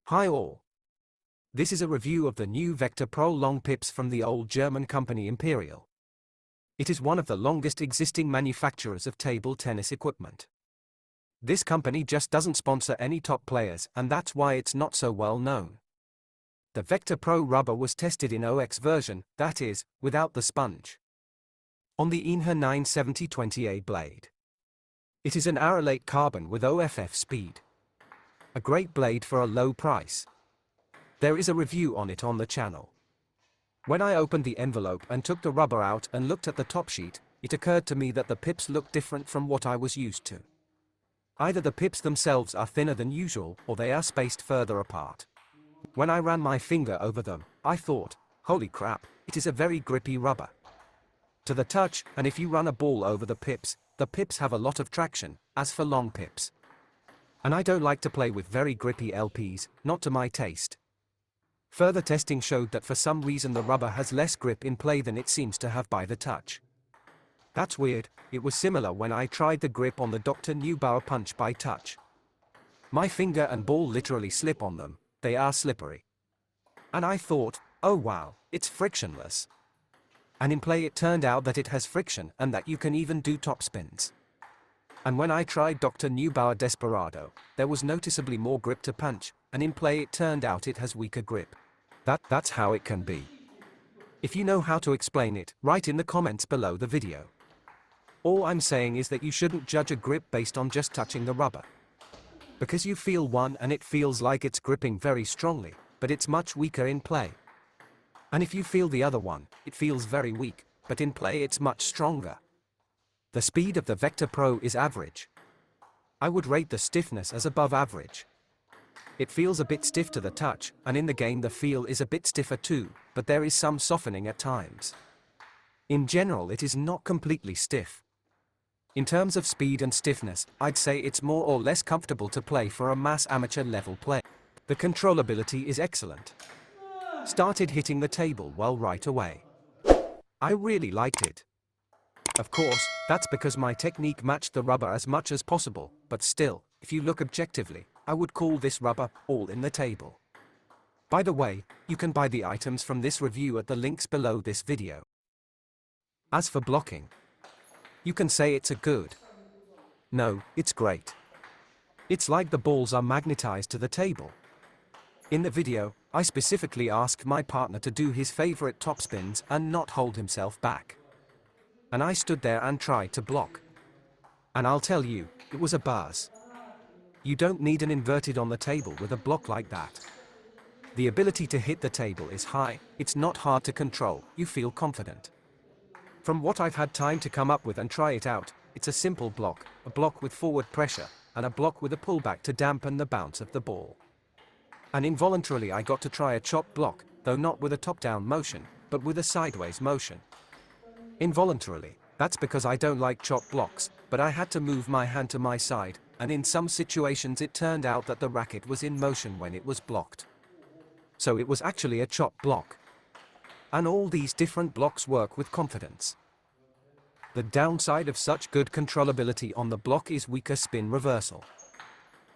Hi all. This is a review of the new Vector Pro long pips from the old German company Imperial. It is one of the longest existing manufacturers of table tennis equipment. This company just doesn't sponsor any top players, and that's why it's not so well known. The Vector Pro rubber was tested in OX version, that is, without the sponge, on the INHA 970/20A blade. It is an arylate carbon with OFF speed. A great blade for a low price. There is a review on it on the channel. When I opened the envelope and took the rubber out and looked at the top sheet, it occurred to me that the pips look different from what I was used to. Either the pips themselves are thinner than usual, or they are spaced further apart. When I ran my finger over them, I thought, holy crap, it is a very grippy rubber. To the touch, and if you run a ball over the pips have a lot of traction, as for long pips. And I don't like to play with very grippy LPs, not to my taste. Further testing showed that for some reason the rubber has less grip in play than it seems to have by the touch. That's weird. It was similar when I tried the grip on the Dr. Neubauer punch by touch. My finger and ball literally slip on them, they are slippery. And I thought, oh wow, it's frictionless. And in play it turned out that it has friction and that you can even do top spins. And when I tried Dr. Neubauer Desperado, there was noticeably more grip to punch, and in play it turned out it has weaker grip. That's how it can be. If you know how to explain it, write in the comments below the video. All I'm saying is that you shouldn't judge a grip based on just touching the rubber. Because you feel one and it feels like it's gripping very strongly, but it's much weaker in play. And if you feel the other one, it feels very weak, but in play it's much stronger. The speed of the Vector Pro is average. I would rate the stiffness as above average. It feels a bit stiff to the touch, and in the game the feel is a bit stiffer too, but there is some softening at times. In general it is not completely stiff. In terms of speed and stiffness, I'd say it's more or less comfortable to play for a mass amateur level play. The controllability is excellent. Started hitting the table well right away. I really liked it. Of course, that's because my technique matched the rubber as much as possible, but still, if you look objectively, I would call this rubber all in the table. By the way, you can buy the items from this review at the links below this video. As for blocking, you can say it's a good. No, it's great. It's like the balls are magnetized to the table. In the video, I specifically asked my partner to do his favorite top spins and not hold himself back. And I stood there and tried to block. And I'll tell you, it was a buzz. You don't need an inverted on the table with a block like that. The ability to hit the table is high, it's not hard to control, you feel confident. From what I've had time to come up with and try it out, it's a simple block, a block with forward pressure, and a block with a pullback to dampen the bounce of the ball. And involuntarily I got to try a chop block, though not with a top-down motion, but with a sideways motion. Involuntarily, that's because I don't like chop blocks, but I had to move my hand to my side, and in some situations it turned out that the racket was in motion when it was blocked. So it was actually a chop block. And all these different blocks work with confidence. The downside of such good controllability on the block is weaker spin reversal.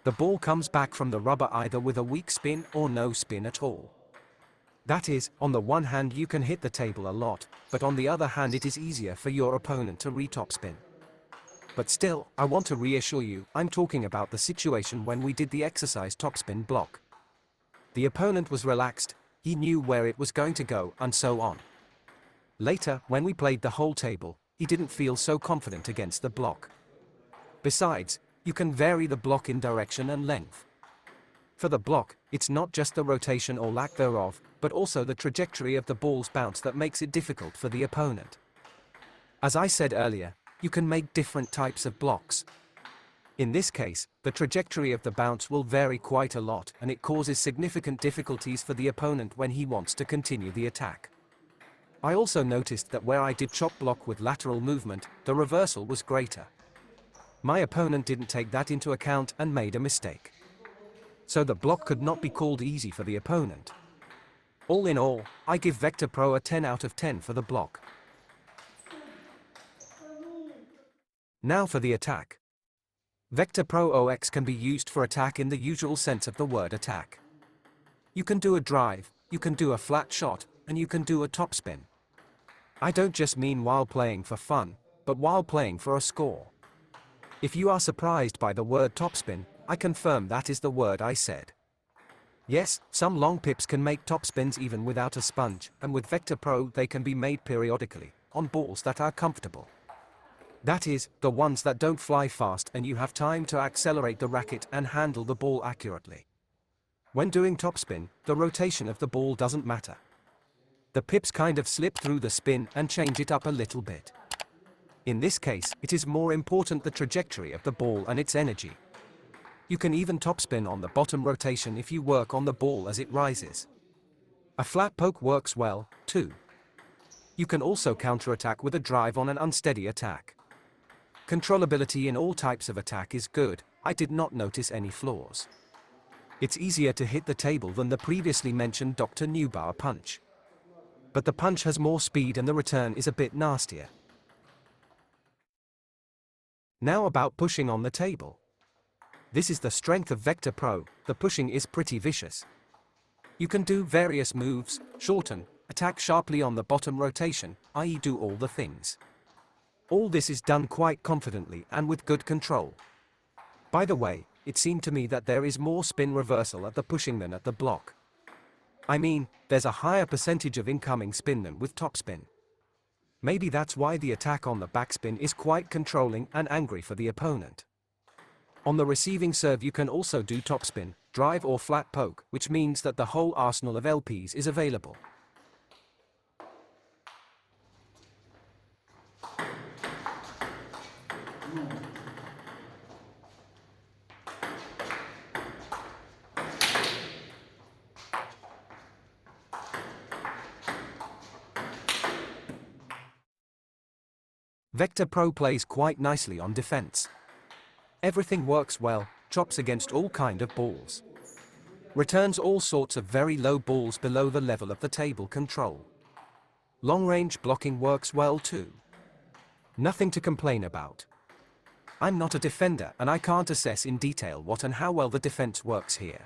The ball comes back from the rubber either with a weak spin or no spin at all. That is, on the one hand you can hit the table a lot, but on the other hand it is easier for your opponent to re-topspin. But still, I want to reassure you, I'm talking about the situation when we did the exercise topspin block. The opponent was relaxed, he knew where it was going to go, and so on. Later, when we played the whole table, he didn't feel so confident against the block. Besides, you can vary the block in direction and length. For the block, it's not just the rotation or lack thereof, but also the trajectory of the ball's bounce that makes it difficult for the opponent. As I said earlier, you can make different types of blocks. In this case, the trajectory of the bounce will vary quite a lot, and it causes significant difficulties for the opponent when he wants to continue the attack. I also noticed that where I did chop block with lateral movement, the reversal was greater. My opponent didn't take that into account and made a mistake. So the block could not be called easy for the opponent. All in all, I give Vector Pro a 10 out of 10 for the block. Now for the attack. Vector Pro OX can be used for attack in the usual sense of the word attack. You can do a drive, you can do a flat shot, and you can do a topspin. I don't just mean while playing for fun, but while playing for a score. If you are surprised by the word topspin, I confirm that is the word I said. Yes, some long pips can make topspins even without a sponge, and with Vector Pro they can be made periodically, on balls that are comfortable. That is, the ones that don't fly fast and you have time to accelerate the racket and handle the ball accurately. When doing topspin, the rotation of the ball doesn't matter. The pips kind of slip through the spin and change it up a little bit. In this case, it is more important the trajectory of the ball and its energy. You can even topspin on the bottom rotation if you work on the ball as it rises. A flat poke works well, too. You can also counterattack with a drive on an unsteady attack. Controllability in all types of attack is good. I did not notice any flaws. It's easier to hit the table than the previously mentioned Dr. Neubauer punch. But the punch has more speed and the return is a bit nastier. Now about pushing on the table. This is the strength of Vector Pro, the pushing is pretty vicious. You can do various moves, shorten, attack sharply on the bottom rotation, i.e. do all the things. All this is done quite confidently and with good control. By the way, it seemed to me that there is more spin reversal at the pushing than at the block. I mean, there's a higher percentage of incoming spin than with topspin. Maybe that's why the attack on the backspin is quite controlling and angry for the opponent. On the receiving serve you can also do topspin, drive or flat poke, which means that the whole arsenal of LPs is available. Vector Pro plays quite nicely on defense. Everything works well, chops against all kind of balls. Returns all sorts of very low balls below the level of the table control. Long-range blocking works well too. Nothing to complain about. I'm not a defender and I can't assess in detail what and how well the defense works here.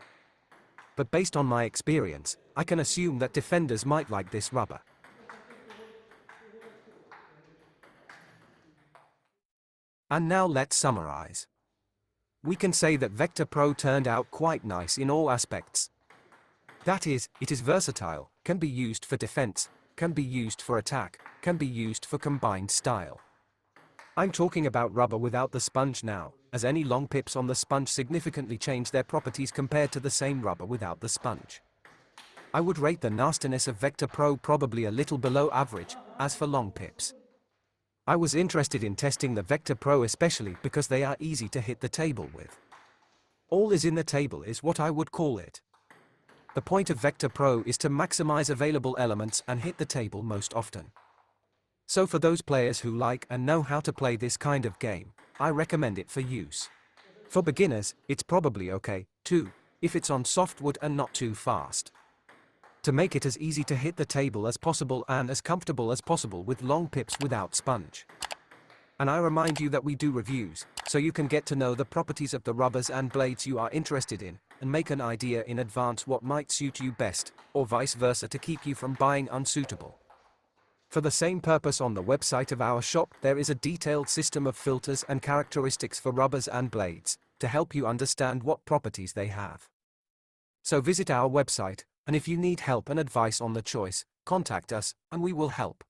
But based on my experience, I can assume that defenders might like this rubber. And now let's summarize. We can say that Vector Pro turned out quite nice in all aspects. That is, it is versatile, can be used for defense, can be used for attack, can be used for combined style. I'm talking about rubber without the sponge now, as any long pips on the sponge significantly change their properties compared to the same rubber without the sponge. I would rate the nastiness of Vector Pro probably a little below average, as for long pips. I was interested in testing the Vector Pro especially because they are easy to hit the table with. All is in the table is what I would call it. The point of Vector Pro is to maximize available elements and hit the table most often. So for those players who like and know how to play this kind of game, I recommend it for use. For beginners, it's probably okay, too, if it's on softwood and not too fast. To make it as easy to hit the table as possible and as comfortable as possible with long pips without sponge. And I remind you that we do reviews, so you can get to know the properties of the rubbers and blades you are interested in, and make an idea in advance what might suit you best, or vice versa to keep you from buying unsuitable. For the same purpose on the website of our shop there is a detailed system of filters and characteristics for rubbers and blades, to help you understand what properties they have. So visit our website, and if you need help and advice on the choice, contact us, and we will help.